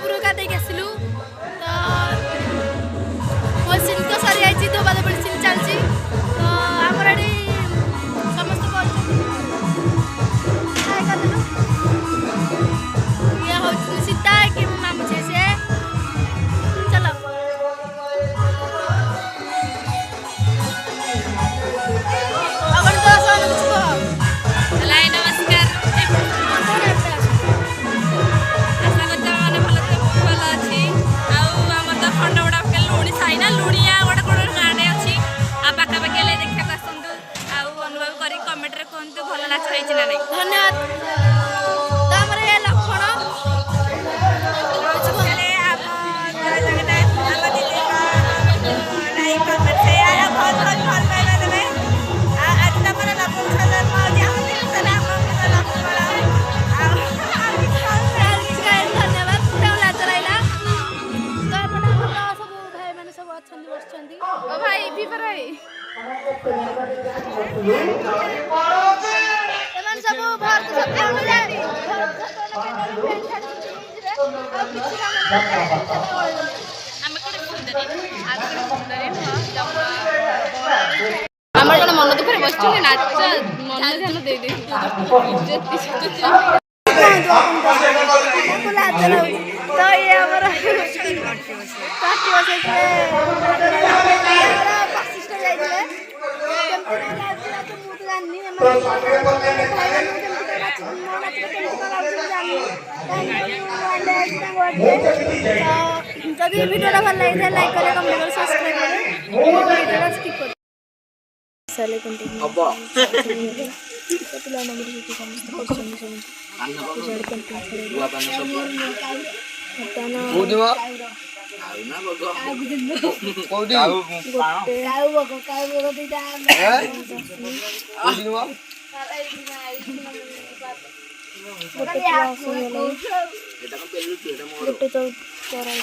महाप्रभु गाधे आसलु तो मोर सिन तो सरी आई तो बाद सिन चलची तो आमर एडी समस्त ये हो सीता कि मामू छे से चलो अगर तो सोन को हेलो नमस्कार आशा करता माने भल अच्छी आम तो खंडगड़ा लुणी साई ना लुणिया गोटे कौन गाँडे अच्छी आ पाखापाखि देखा आसतु अनुभव कर कमेंट रे कहतु भल नाच होती ना नहीं धन्यवाद भाई भी पर सब भारत आम कौन मन दुखे बस नाच मन ध्यान दे तो ये जदि वीडियो भल लगे लाइक करें कमेंट करें सब्सक्राइब करें वीडियो स्किप करें साले कंटिन्यू पिला नंबर की समस्त क्वेश्चन सब जड़ कंटिन्यू हटाना कोदिवा आउना बगो कोदि काउ बगो दिदा कोदिवा गोटे तो चरा